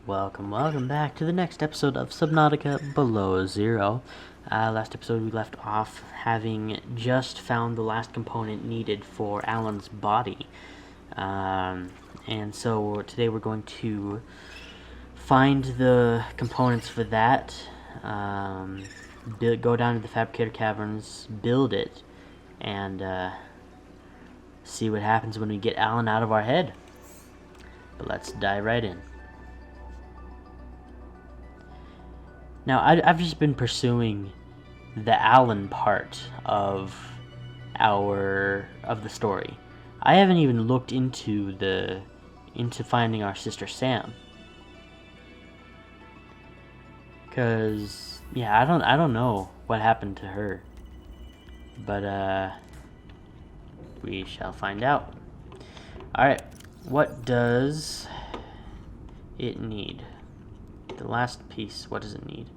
Welcome back to the next episode of Subnautica Below Zero. Last episode we left off having just found the last component needed for Alan's body. And so today we're going to find the components for that, go down to the Fabricator Caverns, build it, and see what happens when we get Alan out of our head. But let's dive right in. Now, I've just been pursuing the Alan part of the story. I haven't even looked into finding our sister Sam. Cause yeah, I don't know what happened to her. But we shall find out. Alright, what does it need? The last piece, what does it need?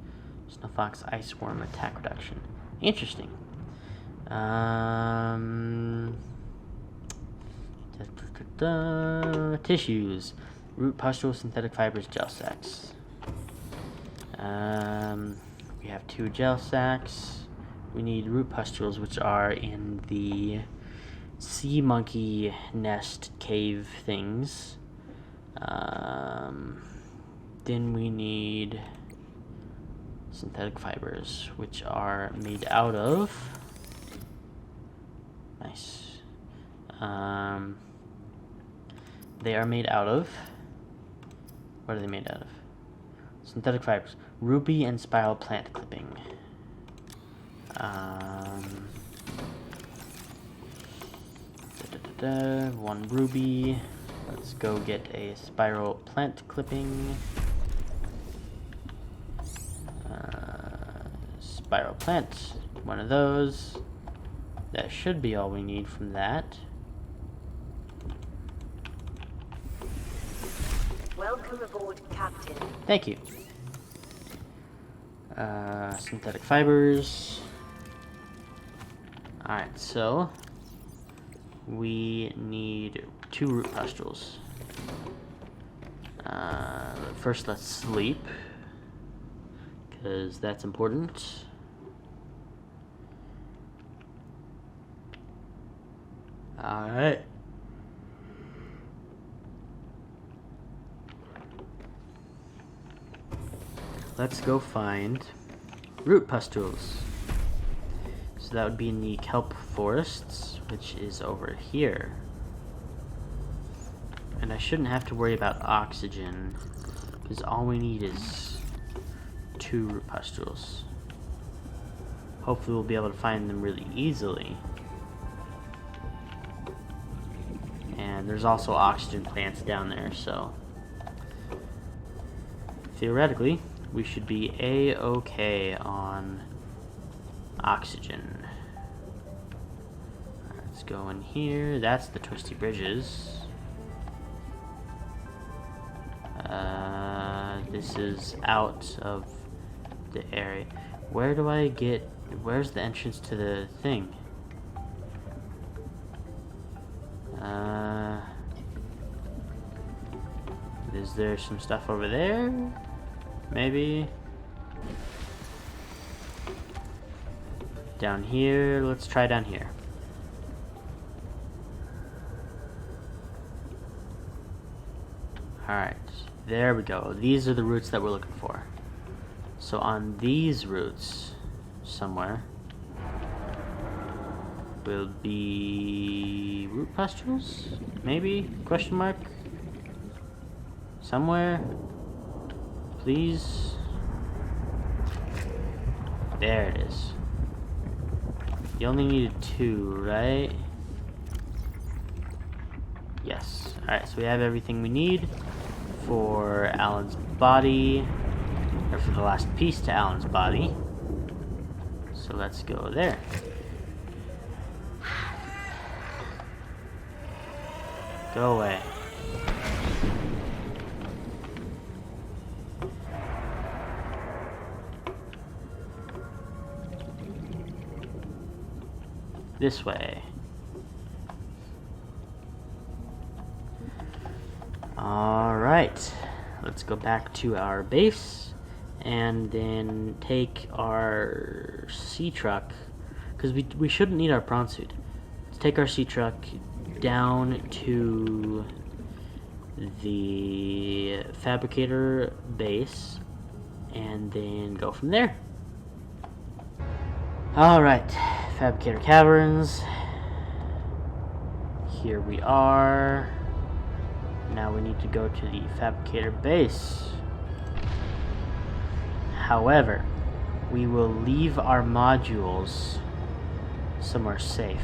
Snowfox ice worm attack reduction. Interesting. Tissues. Root pustules, synthetic fibers, gel sacks. We have 2 gel sacks. We need root pustules, which are in the sea monkey nest cave things. Then we need synthetic fibers, which are made out of... Nice. They are made out of... What are they made out of? Synthetic fibers. Ruby and spiral plant clipping. 1 ruby. Let's go get a spiral plant clipping. Spiral plant, 1 of those. That should be all we need from that. Welcome aboard, Captain. Thank you. Synthetic fibers. Alright, so we need 2 root pustules. First, let's sleep, because that's important. Alright. Let's go find root pustules. So that would be in the kelp forests, which is over here. And I shouldn't have to worry about oxygen, because all we need is 2 root pustules. Hopefully we'll be able to find them really easily. And there's also oxygen plants down there, so theoretically we should be A-okay on oxygen. Let's go in here. That's the twisty bridges. This is out of the area. Where do I get... Where's the entrance to the thing? Is there some stuff over there? Maybe? Down here? Let's try down here. Alright, there we go. These are the roots that we're looking for. So on these roots, somewhere, will be root pustules? Maybe? Question mark? Somewhere? Please? There it is. You only needed 2, right? Yes. Alright, so we have everything we need for Alan's body, or for the last piece to Alan's body. So let's go there. Go away. This way. Alright. let's go back to our base and then take our sea truck, because we shouldn't need our prawn suit. Let's take our sea truck down to the Fabricator base and then go from there. Alright, Fabricator Caverns. Here we are. Now we need to go to the Fabricator base. However, we will leave our modules somewhere safe,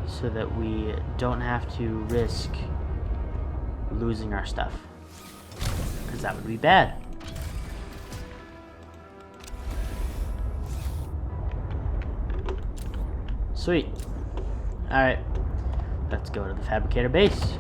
so that we don't have to risk losing our stuff, because that would be bad. Sweet. Alright, let's go to the Fabricator base.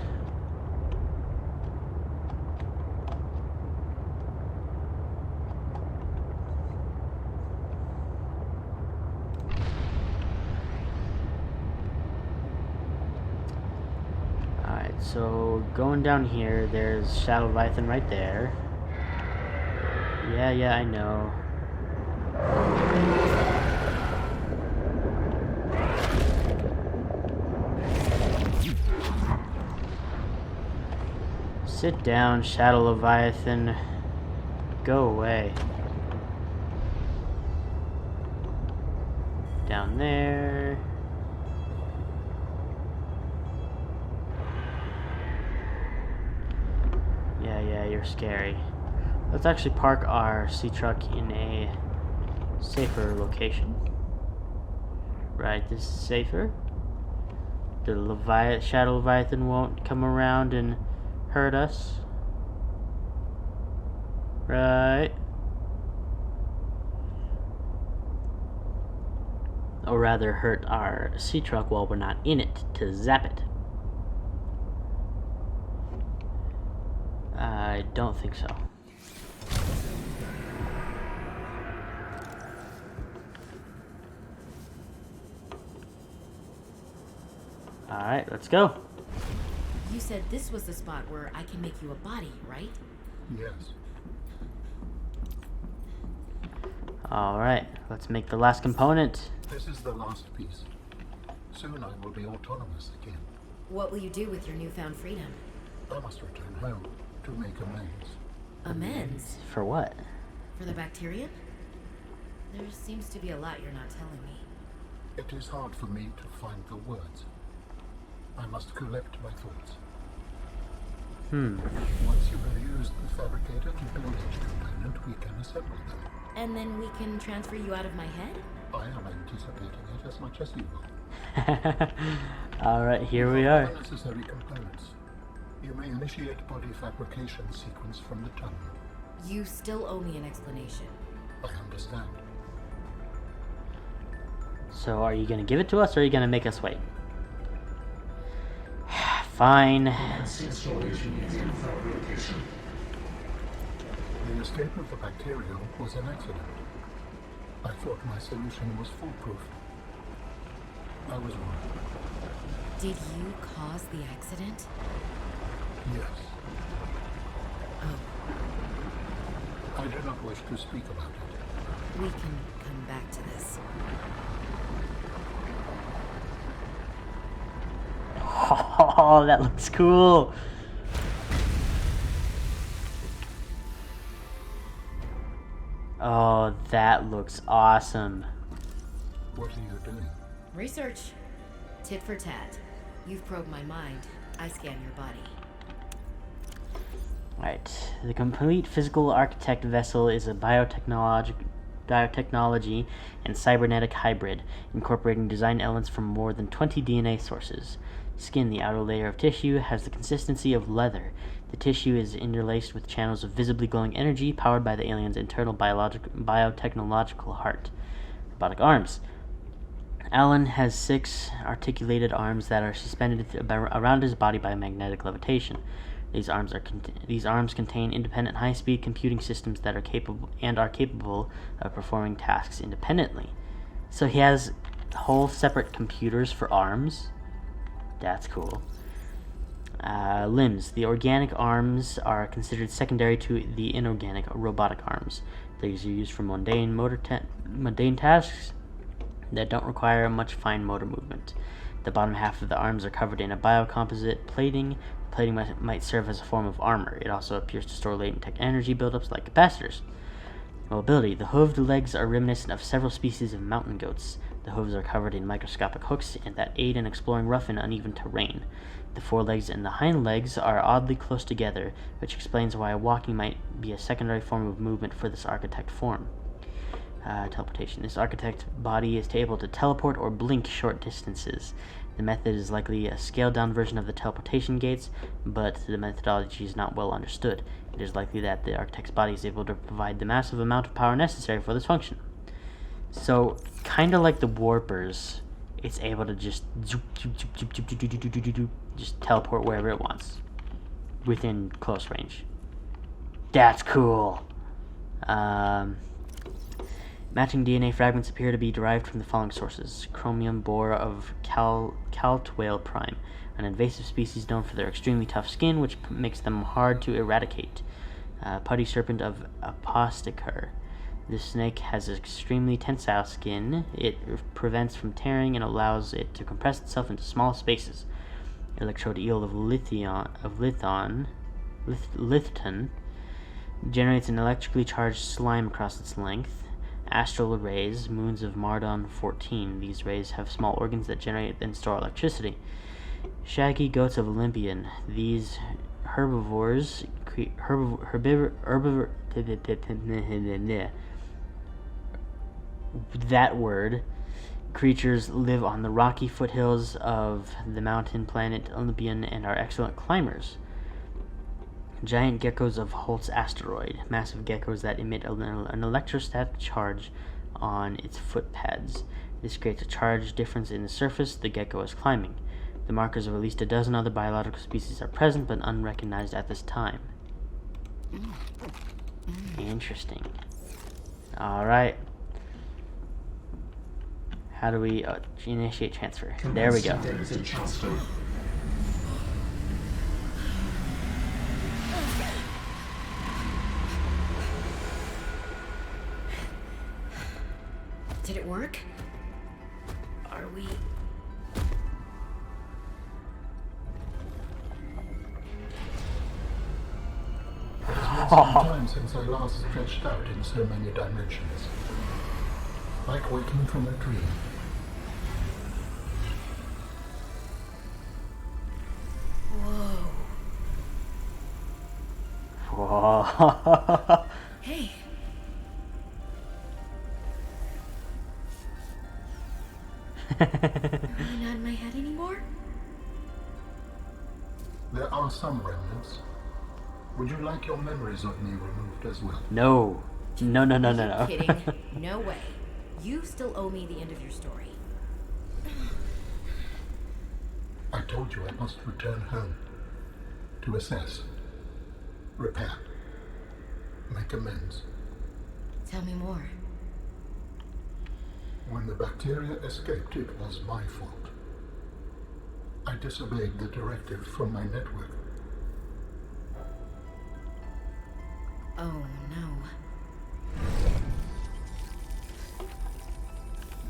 So, going down here, there's Shadow Leviathan right there. Yeah, I know. Sit down, Shadow Leviathan. Go away. Down there. Yeah, you're scary. Let's actually park our sea truck in a safer location. Right, this is safer. The Shadow Leviathan won't come around and hurt us. Right. Or rather, hurt our sea truck while we're not in it to zap it. I don't think so. Alright, let's go. You said this was the spot where I can make you a body, right? Yes. Alright, let's make the last component. This is the last piece. Soon I will be autonomous again. What will you do with your newfound freedom? I must return home to make amends. Amends? For what? For the bacterium? There seems to be a lot you're not telling me. It is hard for me to find the words. I must collect my thoughts. Once you have used the fabricator to build each component, we can assemble them. And then we can transfer you out of my head? I am anticipating it as much as you will. Alright, here we are. The necessary components. You may initiate body fabrication sequence from the tunnel. You still owe me an explanation. I understand. So are you going to give it to us, or are you going to make us wait? Fine. The escape of the bacterium was an accident. I thought my solution was foolproof. I was wrong. Did you cause the accident? Yes. Oh. I do not wish to speak about it. We can come back to this. Oh, that looks cool. Oh, that looks awesome. What are you doing? Research. Tit for tat. You've probed my mind. I scan your body. Right. The complete physical architect vessel is a biotechnology and cybernetic hybrid, incorporating design elements from more than 20 DNA sources. Skin, the outer layer of tissue, has the consistency of leather. The tissue is interlaced with channels of visibly glowing energy powered by the alien's internal biotechnological heart. Robotic arms. Alan has 6 articulated arms that are suspended around his body by magnetic levitation. These arms contain independent high-speed computing systems that are capable of performing tasks independently. So he has whole separate computers for arms. That's cool. Limbs. The organic arms are considered secondary to the inorganic robotic arms. These are used for mundane tasks that don't require much fine motor movement. The bottom half of the arms are covered in a biocomposite plating. The plating might serve as a form of armor. It also appears to store latent tech energy buildups like capacitors. Mobility. The hooved legs are reminiscent of several species of mountain goats. The hooves are covered in microscopic hooks and that aid in exploring rough and uneven terrain. The forelegs and the hind legs are oddly close together, which explains why walking might be a secondary form of movement for this architect form. Teleportation. This architect body is able to teleport or blink short distances. The method is likely a scaled-down version of the teleportation gates, but the methodology is not well understood. It is likely that the architect's body is able to provide the massive amount of power necessary for this function. So, kind of like the warpers, it's able to just just teleport wherever it wants within close range. That's cool. Matching DNA fragments appear to be derived from the following sources: chromium bore of Caltwhale prime, an invasive species known for their extremely tough skin, which makes them hard to eradicate. Putty serpent of Aposticar. This snake has extremely tensile skin. It prevents from tearing and allows it to compress itself into small spaces. Electrode eel of Lithton generates an electrically charged slime across its length. Astral rays, moons of Mardon 14. These rays have small organs that generate and store electricity. Shaggy goats of Olympian. These herbivores creatures live on the rocky foothills of the mountain planet Olympian and are excellent climbers. Giant geckos of Holt's asteroid. Massive geckos that emit an electrostatic charge on its foot pads. This creates a charge difference in the surface the gecko is climbing. The markers of at least a dozen other biological species are present but unrecognized at this time. Interesting. Alright. How do we initiate transfer? There we go. Did it work? Are we... It has been some time since I last stretched out in so many dimensions. Like waking from a dream. Whoa. Hey. Am I not in my head anymore? There are some remnants. Would you like your memories of me removed as well? No. No. Are you kidding? No way. You still owe me the end of your story. I told you I must return home. To assess. Repair. Make amends. Tell me more. When the bacteria escaped, it was my fault. I disobeyed the directive from my network. Oh, no.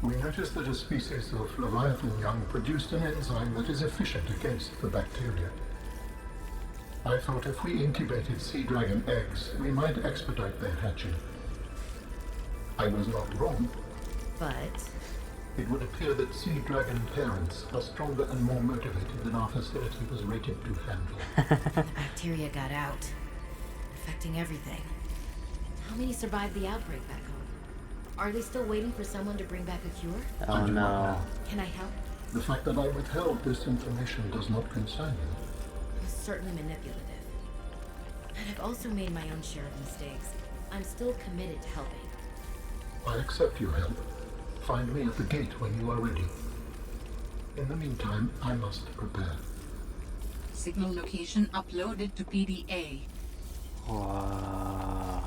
We noticed that a species of Leviathan young produced an enzyme that is efficient against the bacteria. I thought if we incubated sea dragon eggs, we might expedite their hatching. I was not wrong. But... It would appear that sea dragon parents are stronger and more motivated than our facility was rated to handle. the bacteria got out, affecting everything. How many survived the outbreak back home? Are they still waiting for someone to bring back a cure? Oh no. Can I help? The fact that I withheld this information does not concern you. It was certainly manipulative. And I've also made my own share of mistakes. I'm still committed to helping. I accept your help. Find me at the gate when you are ready. In the meantime, I must prepare. Signal location uploaded to PDA. Whoa.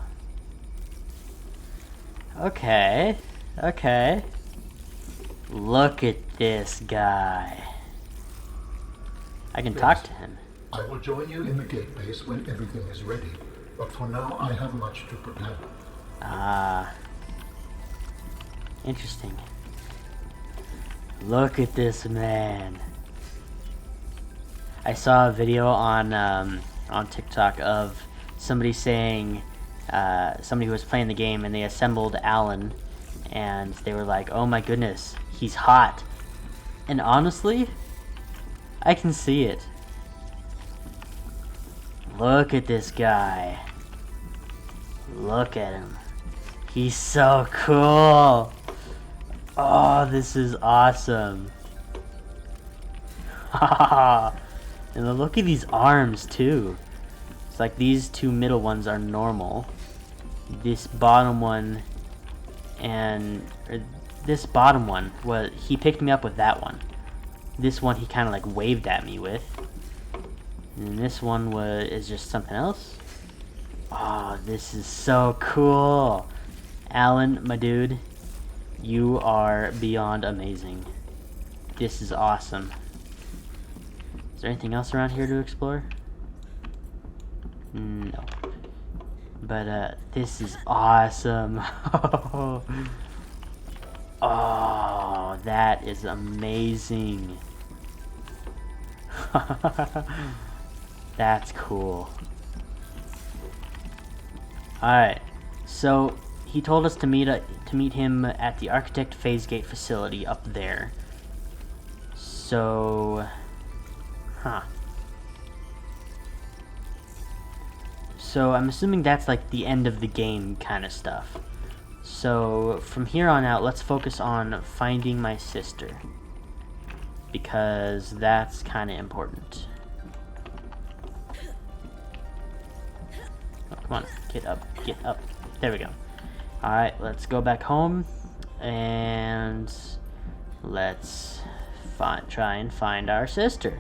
Okay. Okay. Look at this guy. I can talk to him. I will join you in the gate base when everything is ready, but for now I have much to prepare. Ah. Interesting. Look at this man. I saw a video on TikTok of somebody saying, somebody who was playing the game and they assembled Alan, and they were like, "Oh my goodness, he's hot." And honestly, I can see it. Look at this guy. Look at him. He's so cool. Oh, this is awesome. And look at these arms too. It's like these two middle ones are normal. This bottom one this bottom one, well, he picked me up with that one. This one he kind of like waved at me with. And this one is just something else. Oh, this is so cool. Alan, my dude, you are beyond amazing. This is awesome. Is there anything else around here to explore? No. But, this is awesome. Oh, that is amazing. That's cool. Alright, so he told us to meet him at the Architect Phase Gate facility up there. So, So I'm assuming that's like the end of the game kind of stuff. So from here on out, let's focus on finding my sister, because that's kind of important. Oh, come on, get up, get up. There we go. Alright, let's go back home, and let's try and find our sister.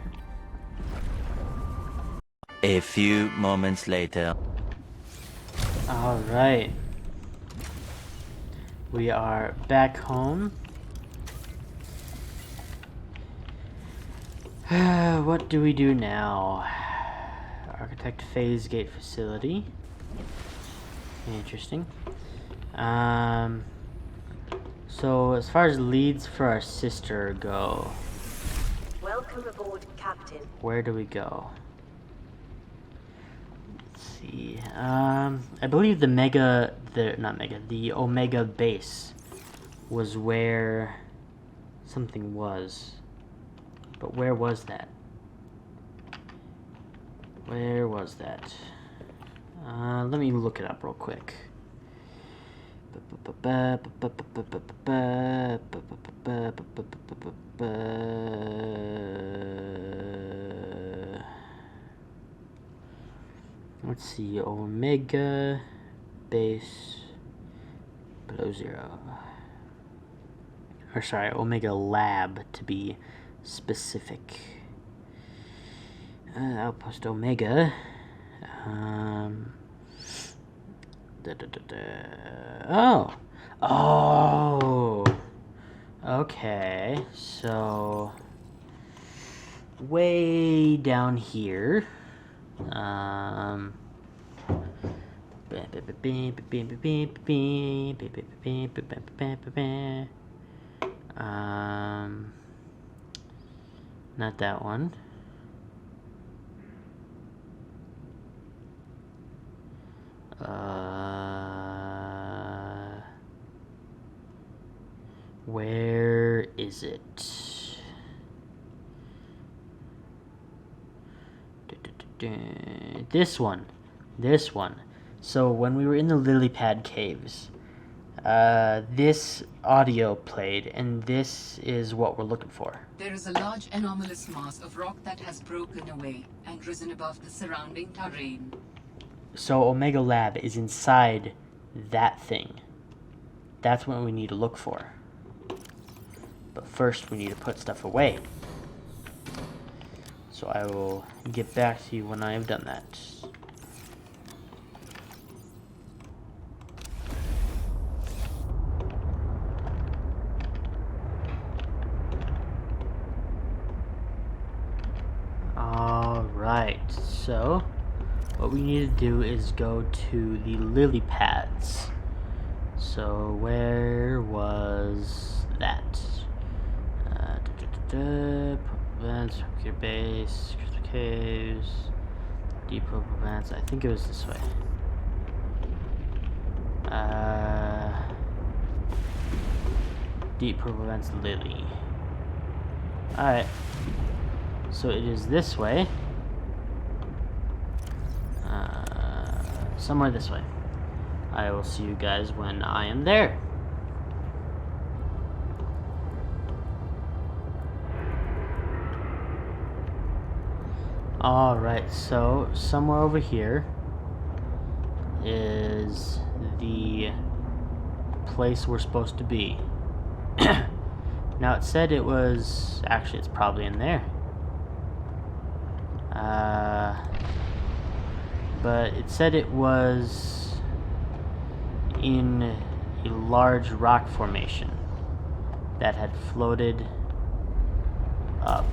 A few moments later. Alright. We are back home. What do we do now? Architect Phase Gate facility. Interesting. So as far as leads for our sister go, Welcome aboard, Captain. where do we go? Let's see. I believe the Omega base was where something was. But where was that? Where was that? Let me look it up real quick. Let's see, Omega base below 0. Or sorry, Omega lab to be specific. Outpost Omega. Oh! Okay, so way down here. Not that one. Where is it? This one. This one. So when we were in the lily pad caves, this audio played, and this is what we're looking for. There is a large anomalous mass of rock that has broken away and risen above the surrounding terrain. So Omega Lab is inside that thing. That's what we need to look for. But first we need to put stuff away. So I will get back to you when I have done that. Alright. what we need to do is go to the lily pads. So where was that? Events, your base, crystal caves, deep purple events. I think it was this way. Deep purple events, lily. Alright. So it is this way. Somewhere this way. I will see you guys when I am there. Alright, so somewhere over here is the place we're supposed to be. Now it said it was... Actually, it's probably in there. But it said it was in a large rock formation that had floated up.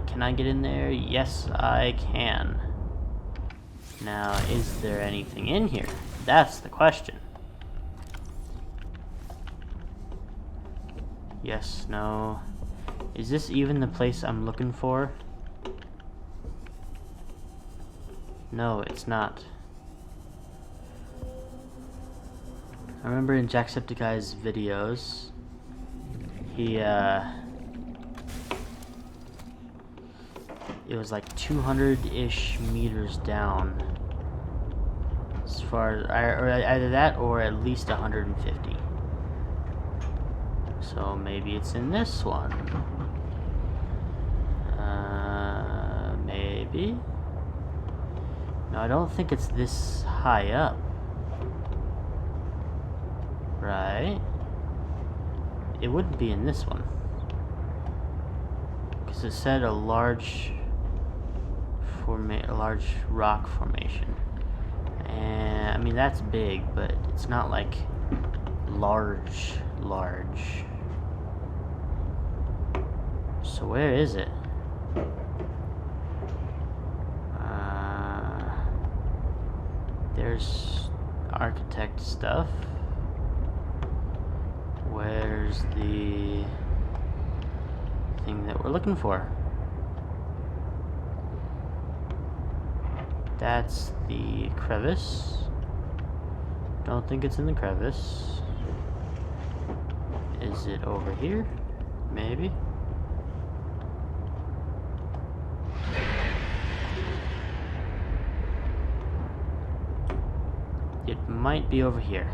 Can I get in there? Yes, I can. Now, is there anything in here? That's the question. Yes, no. Is this even the place I'm looking for? No, it's not. I remember in Jacksepticeye's videos, he, it was like 200-ish meters down. As far as, or either that or at least 150. So maybe it's in this one. Maybe? No, I don't think it's this high up. Right? It wouldn't be in this one. Because it said a large rock formation. And I mean that's big, but it's not like large. So where is it? There's architect stuff. Where's the thing that we're looking for? That's the crevice. Don't think it's in the crevice. Is it over here? Maybe. It might be over here.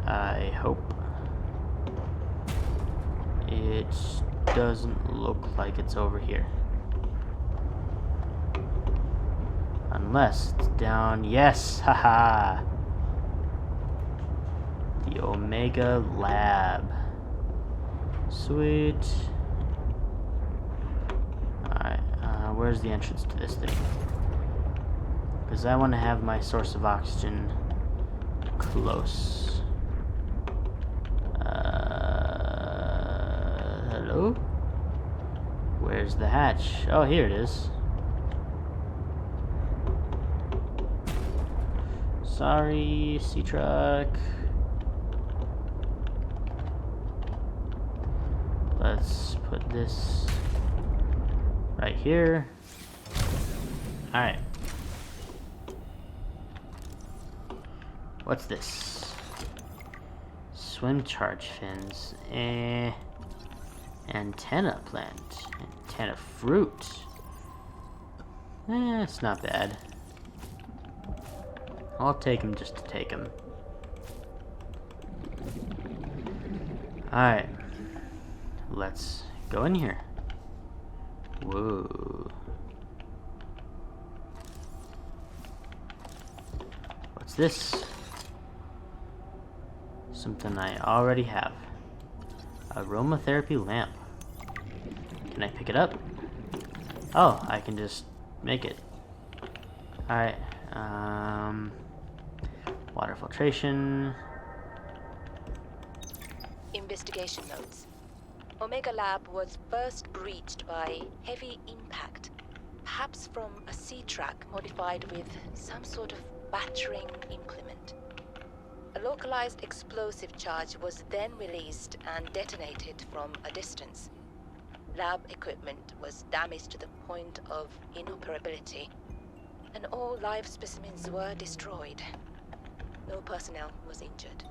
I hope. It doesn't look like it's over here. Unless it's down. Yes! Haha! The Omega Lab. Sweet. Alright, where's the entrance to this thing? Because I want to have my source of oxygen close. Hello? Where's the hatch? Oh, here it is. Sorry, sea truck. Let's put this right here. Alright. What's this? Swim charge fins. Antenna plant. Antenna fruit. It's not bad. I'll take him just to take him. Alright. Let's go in here. Whoa. What's this? Something I already have. Aromatherapy lamp. Can I pick it up? Oh, I can just make it. Alright. Water filtration. Investigation notes. Omega Lab was first breached by heavy impact, perhaps from a sea track modified with some sort of battering implement. A localized explosive charge was then released and detonated from a distance. Lab equipment was damaged to the point of inoperability, and all live specimens were destroyed. No personnel was injured.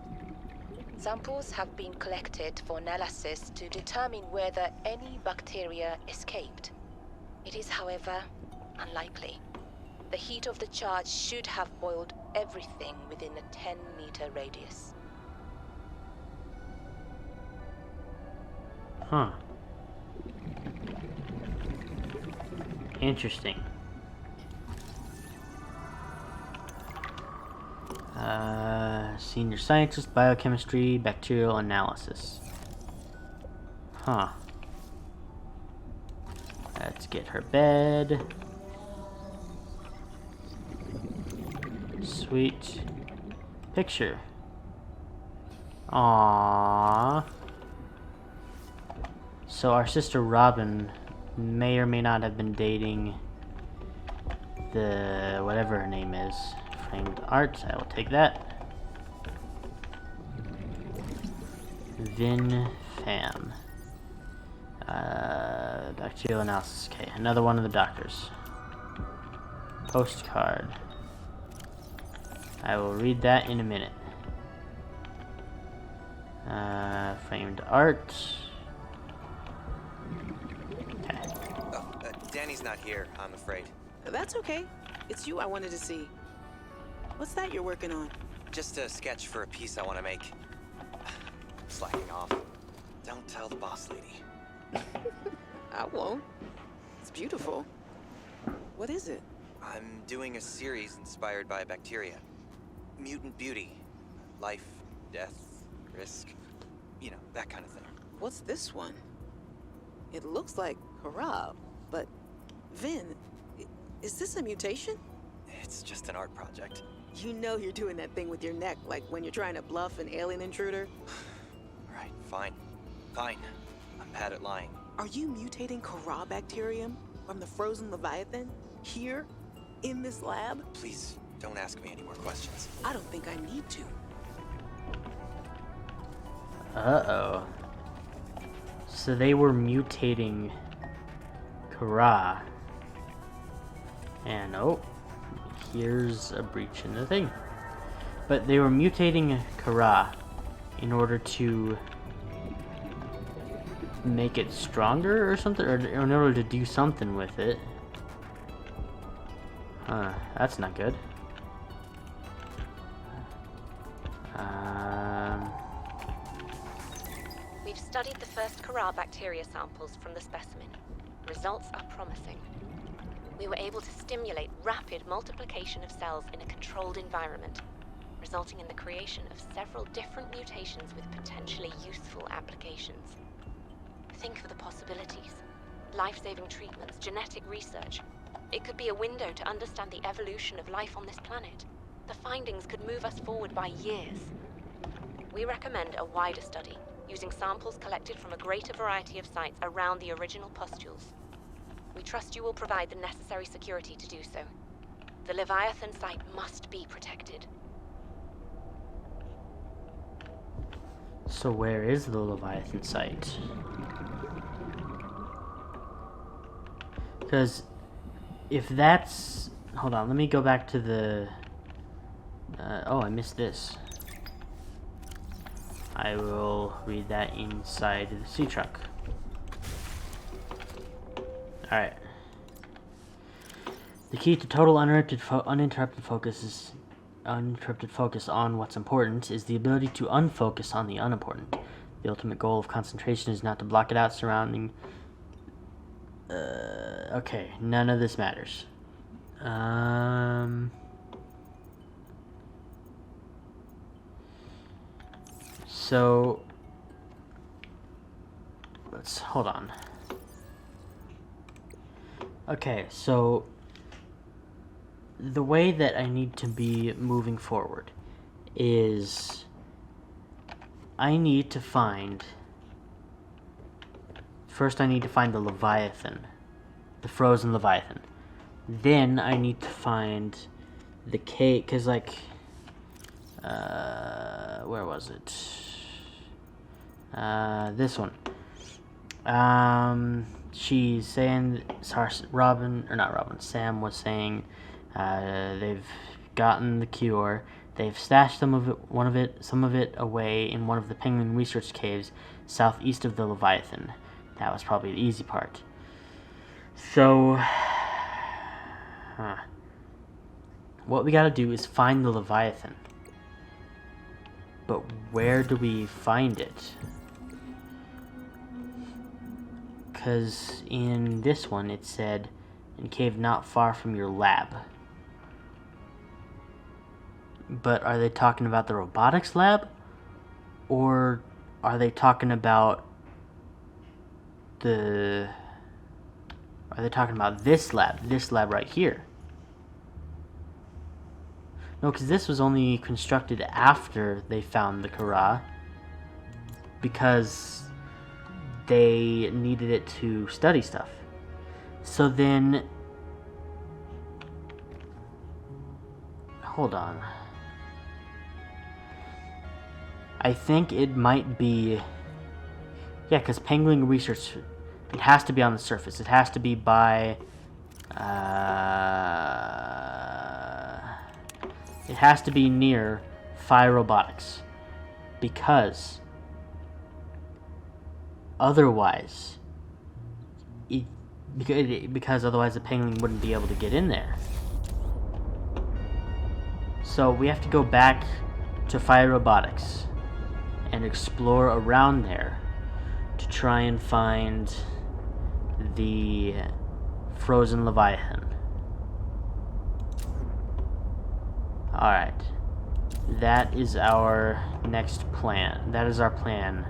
Samples have been collected for analysis to determine whether any bacteria escaped. It is, however, unlikely. The heat of the charge should have boiled everything within a 10-meter radius. Huh. Interesting. Senior scientist, biochemistry, bacterial analysis. Huh. Let's get her bed. Sweet. Picture. Aww. So our sister Robin may or may not have been dating the whatever her name is. Framed art, I will take that. Vin Pham. Bacterial analysis. Okay, another one of the doctors. Postcard. I will read that in a minute. Framed art. Okay. Danny's not here, I'm afraid. That's okay. It's you I wanted to see. What's that you're working on? Just a sketch for a piece I want to make. Slacking off. Don't tell the boss lady. I won't. It's beautiful. What is it? I'm doing a series inspired by bacteria. Mutant beauty. Life, death, risk. You know, that kind of thing. What's this one? It looks like Harab, but Vin, is this a mutation? It's just an art project. You know you're doing that thing with your neck, like when you're trying to bluff an alien intruder. Right, fine. Fine. I'm bad at lying. Are you mutating Corabacterium from the frozen Leviathan? Here? In this lab? Please, don't ask me any more questions. I don't think I need to. Uh-oh. So they were mutating Kara. And oh, here's a breach in the thing. But they were mutating Kara in order to make it stronger or something, or in order to do something with it. Huh, that's not good. We've studied the first Kara bacteria samples from the specimen. Results are promising. We were able to stimulate rapid multiplication of cells in a controlled environment, resulting in the creation of several different mutations with potentially useful applications. Think of the possibilities. Life-saving treatments, genetic research. It could be a window to understand the evolution of life on this planet. The findings could move us forward by years. We recommend a wider study, using samples collected from a greater variety of sites around the original pustules. We trust you will provide the necessary security to do so. The Leviathan site must be protected. So where is the Leviathan site? Because if that's... Hold on, let me go back to the... oh, I missed this. I will read that inside the sea truck. Alright. The key to total uninterrupted focus on what's important is the ability to unfocus on the unimportant. The ultimate goal of concentration is not to block it out surrounding... okay, none of this matters. So... let's... hold on. Okay, so... the way that I need to be moving forward is I need to find first I need to find the Leviathan. The frozen Leviathan. Then I need to find the cave, because like, where was it? This one. She's saying, sorry, Sam was saying, they've gotten the cure. They've stashed some of it away in one of the penguin research caves southeast of the Leviathan. That was probably the easy part. So, what we gotta do is find the Leviathan. But where do we find it? Because in this one it said, in a cave not far from your lab. But are they talking about the robotics lab? Or are they talking about this lab right here? No, because this was only constructed after they found the Kara, because they needed it to study stuff. So then, hold on. I think it might be, yeah, because penguin research, it has to be on the surface. It has to be by, it has to be near Phi Robotics, because otherwise, because otherwise the penguin wouldn't be able to get in there. So we have to go back to Phi Robotics and explore around there to try and find the frozen Leviathan. Alright. That is our next plan. That is our plan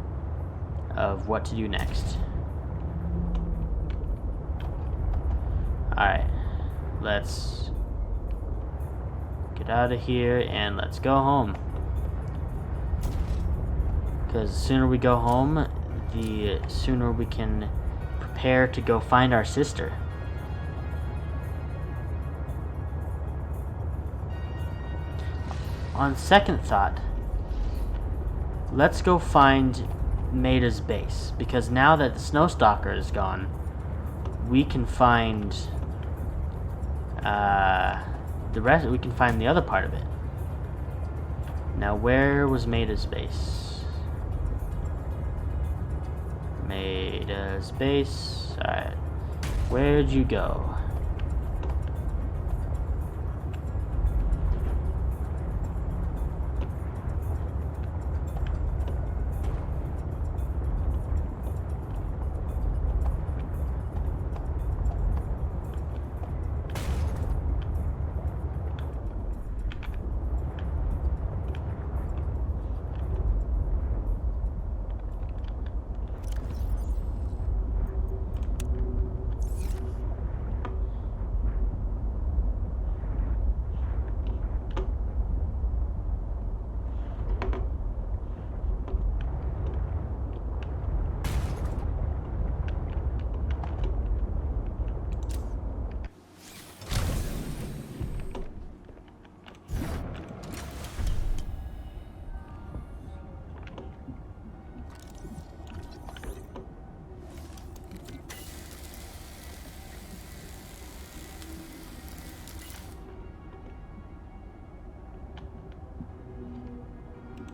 of what to do next. Alright. Let's get out of here and let's go home. Because the sooner we go home, the sooner we can prepare to go find our sister. On second thought, let's go find Maida's base, because now that the Snowstalker is gone, we can find the rest. We can find the other part of it. Now, where was Maida's base? Maida's base. Alright. Where'd you go?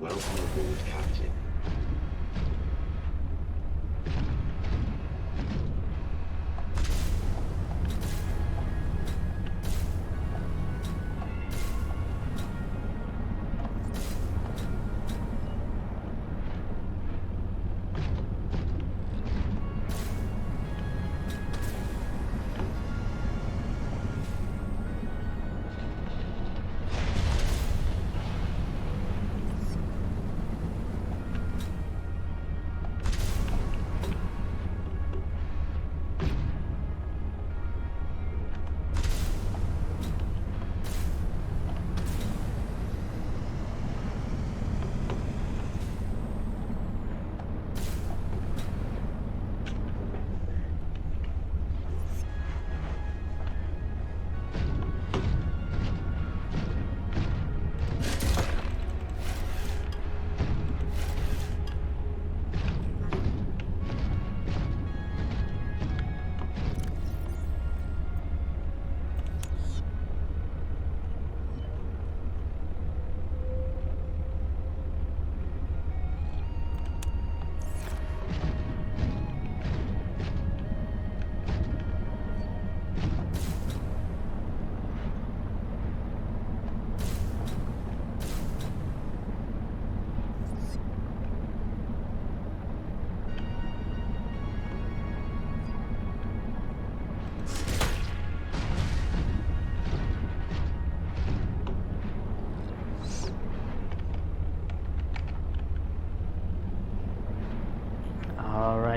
Welcome aboard, Captain.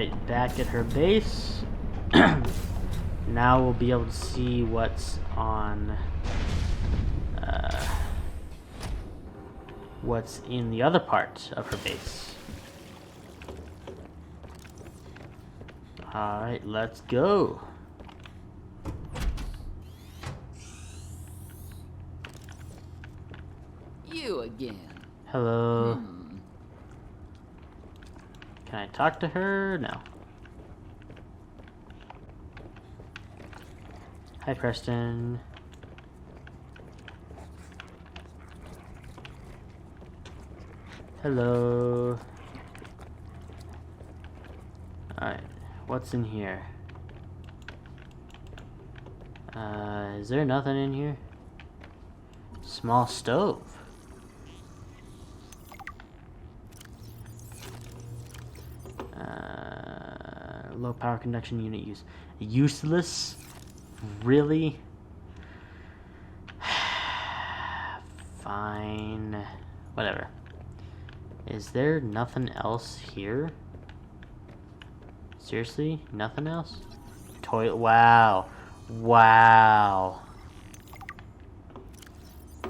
Alright, back at her base. Now we'll be able to see what's on... what's in the other part of her base. Alright, let's go. You again. Hello. Can I talk to her? No. Hi, Preston. Hello. Alright, what's in here? Is there nothing in here? Small stove. Low power conduction unit use. Useless? Really? Fine. Whatever. Is there nothing else here? Seriously? Nothing else? Toilet. Wow. Wow.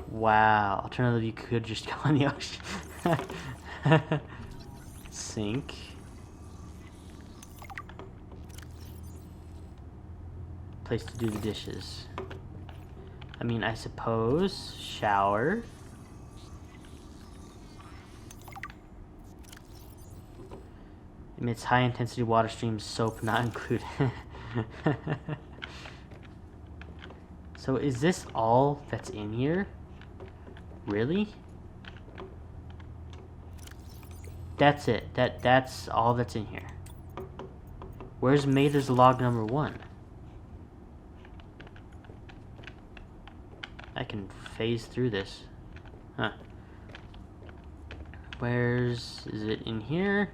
Wow. Alternatively, you could just go in the ocean. Sink. Place to do the dishes. I mean, I suppose. Shower. Emits high intensity water streams, soap not included. So is this all that's in here? Really? That's it. That's all that's in here. Where's Mather's log number 1? I can phase through this. Huh. Is it in here?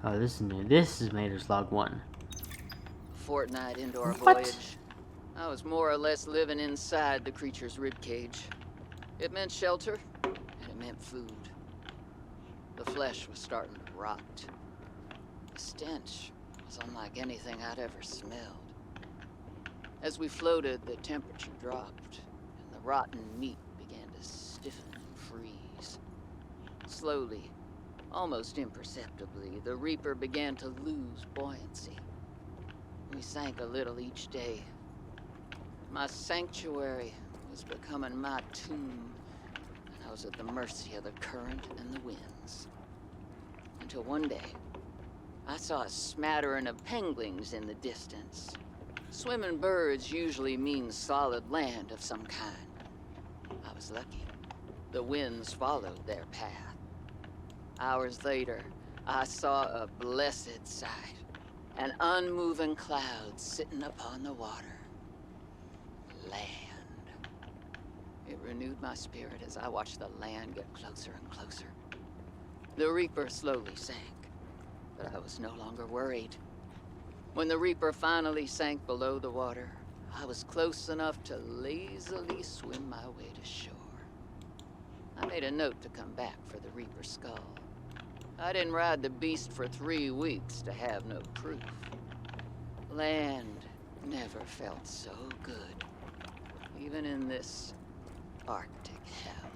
Oh, this is new. This is Mather's log 1. Fortnight into our What? voyage, I was more or less living inside the creature's ribcage. It meant shelter, and it meant food. The flesh was starting to rot. The stench was unlike anything I'd ever smelled. As we floated, the temperature dropped, and the rotten meat began to stiffen and freeze. Slowly, almost imperceptibly, the Reaper began to lose buoyancy. We sank a little each day. My sanctuary was becoming my tomb, and I was at the mercy of the current and the winds. Until one day, I saw a smattering of penguins in the distance. Swimming birds usually mean solid land of some kind. I was lucky. The winds followed their path. Hours later, I saw a blessed sight. An unmoving cloud sitting upon the water. Land. It renewed my spirit as I watched the land get closer and closer. The Reaper slowly sank, but I was no longer worried. When the Reaper finally sank below the water, I was close enough to lazily swim my way to shore. I made a note to come back for the Reaper's skull. I didn't ride the beast for 3 weeks to have no proof. Land never felt so good, even in this Arctic hell.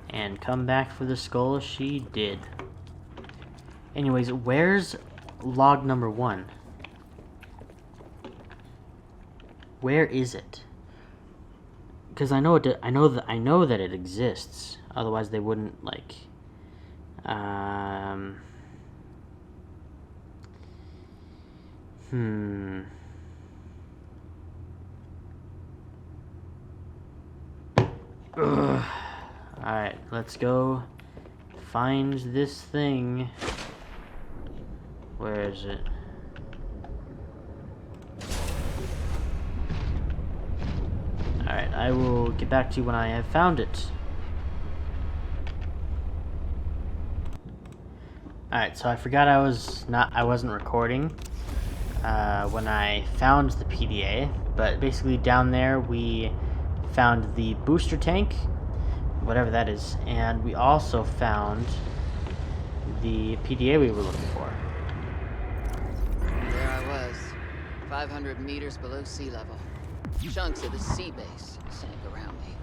And come back for the skull she did. Anyways, where's log number 1? Where is it? Because I know that it exists. Otherwise, they wouldn't like. Alright, let's go find this thing. Where is it? Alright, I will get back to you when I have found it. Alright, so I forgot I wasn't recording when I found the PDA, but basically down there we found the booster tank, whatever that is, and we also found the PDA we were looking for. There I was, 500 meters below sea level. Chunks of the sea base sank around me.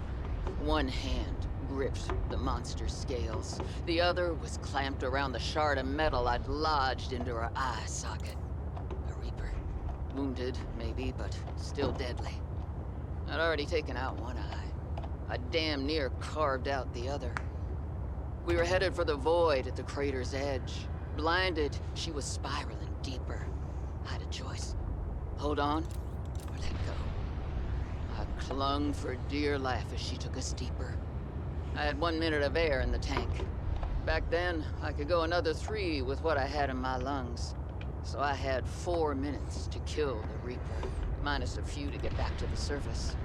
One hand gripped the monster's scales. The other was clamped around the shard of metal I'd lodged into her eye socket. A Reaper. Wounded, maybe, but still deadly. I'd already taken out one eye. I'd damn near carved out the other. We were headed for the void at the crater's edge. Blinded, she was spiraling deeper. I had a choice. Hold on, or let go. I clung for dear life as she took us deeper. I had 1 minute of air in the tank. Back then, I could go another 3 with what I had in my lungs. So I had 4 minutes to kill the Reaper, minus a few to get back to the surface.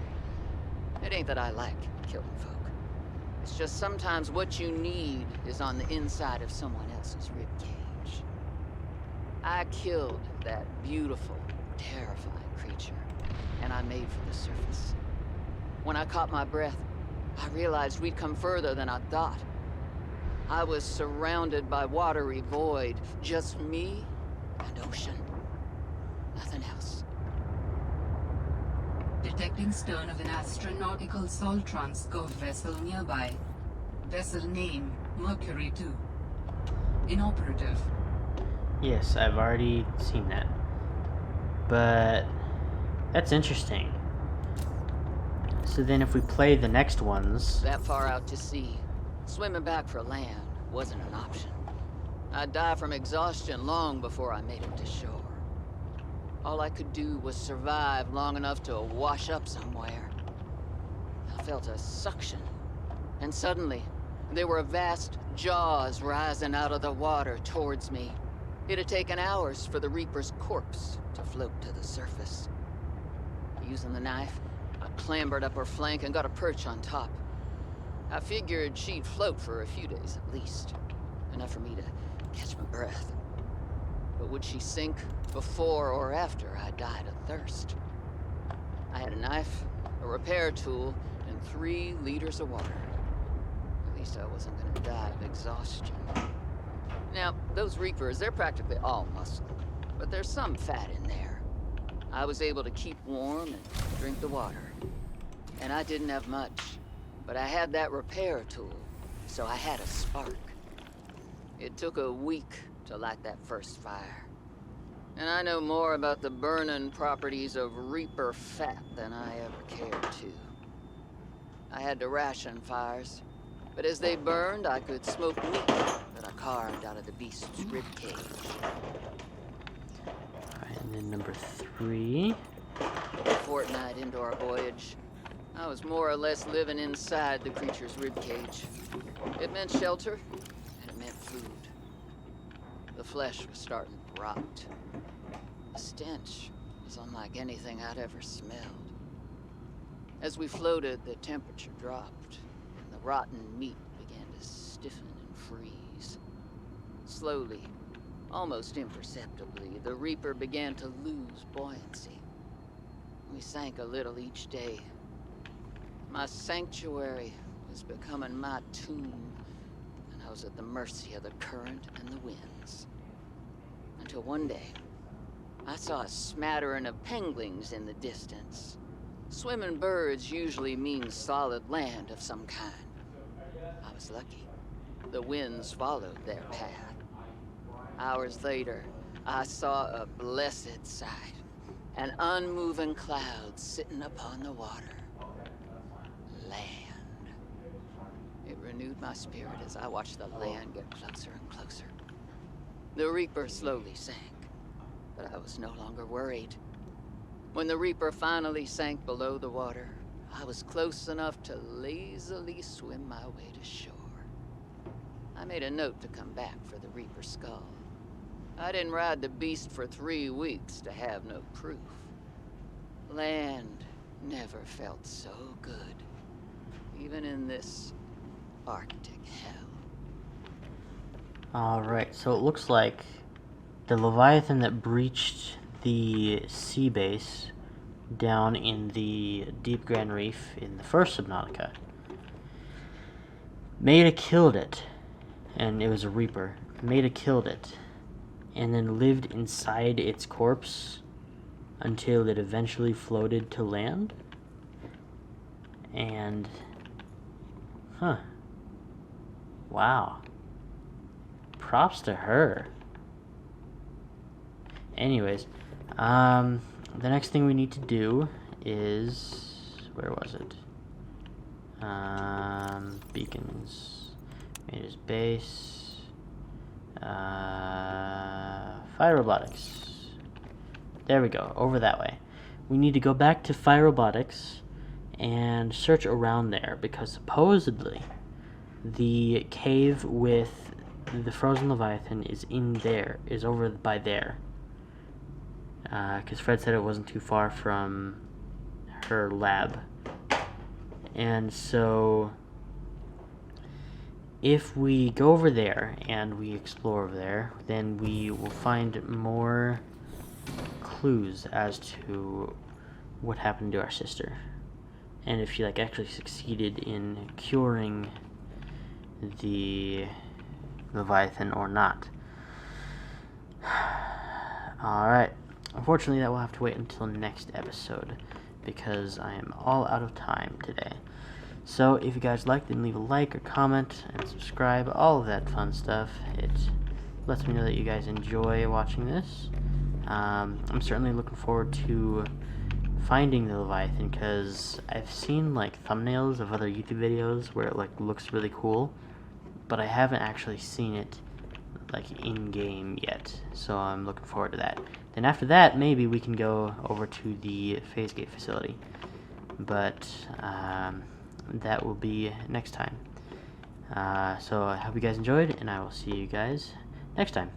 It ain't that I like killing folk. It's just sometimes what you need is on the inside of someone else's ribcage. I killed that beautiful, terrifying creature, and I made for the surface. When I caught my breath, I realized we'd come further than I thought. I was surrounded by watery void, just me and ocean. Nothing else. Detecting stern of an astronautical salt transport vessel nearby. Vessel name, Mercury 2. Inoperative. Yes, I've already seen that. But that's interesting. So then if we play the next ones... That far out to sea, swimming back for land wasn't an option. I'd die from exhaustion long before I made it to shore. All I could do was survive long enough to wash up somewhere. I felt a suction, and suddenly, there were vast jaws rising out of the water towards me. It had taken hours for the Reaper's corpse to float to the surface. Using the knife, I clambered up her flank and got a perch on top. I figured she'd float for a few days at least, enough for me to catch my breath. But would she sink before or after I died of thirst? I had a knife, a repair tool, and 3 liters of water. At least I wasn't gonna die of exhaustion. Now, those Reapers, they're practically all muscle, but there's some fat in there. I was able to keep warm and drink the water. And I didn't have much, but I had that repair tool, so I had a spark. It took a week to light that first fire. And I know more about the burning properties of Reaper fat than I ever cared to. I had to ration fires, but as they burned, I could smoke meat that I carved out of the beast's ribcage. Alright, and then number 3. A fortnight into our voyage, I was more or less living inside the creature's ribcage. It meant shelter, and it meant food. The flesh was starting to rot. The stench was unlike anything I'd ever smelled. As we floated, the temperature dropped, and the rotten meat began to stiffen and freeze. Slowly, almost imperceptibly, the Reaper began to lose buoyancy. We sank a little each day. My sanctuary was becoming my tomb, and I was at the mercy of the current and the winds. Until one day, I saw a smattering of penguins in the distance. Swimming birds usually mean solid land of some kind. I was lucky. The winds followed their path. Hours later, I saw a blessed sight. An unmoving cloud sitting upon the water. Land. It renewed my spirit as I watched the land get closer and closer. The Reaper slowly sank, but I was no longer worried. When the Reaper finally sank below the water, I was close enough to lazily swim my way to shore. I made a note to come back for the Reaper skull. I didn't ride the beast for 3 weeks to have no proof. Land never felt so good, even in this Arctic hell. Alright, so it looks like the Leviathan that breached the sea base down in the Deep Grand Reef in the first Subnautica. Meta killed it, and it was a Reaper. Maida killed it, and then lived inside its corpse until it eventually floated to land. And, wow. Props to her. Anyways, the next thing we need to do is, where was it? Beacons, Maida's base, Fire Robotics. There we go, over that way. We need to go back to Fire Robotics and search around there, because supposedly the cave with the frozen Leviathan is in there, is over by there. Because Fred said it wasn't too far from her lab. And so if we go over there and we explore over there, then we will find more clues as to what happened to our sister, and if she like actually succeeded in curing the Leviathan or not. Alright, unfortunately that will have to wait until next episode, because I am all out of time today. So if you guys liked, then leave a like or comment and subscribe, all of that fun stuff. It lets me know that you guys enjoy watching this. I'm certainly looking forward to finding the Leviathan, because I've seen like thumbnails of other YouTube videos where it like looks really cool, but I haven't actually seen it like in game yet, so I'm looking forward to that. Then after that, maybe we can go over to the phase gate facility, but that will be next time. So I hope you guys enjoyed, and I will see you guys next time.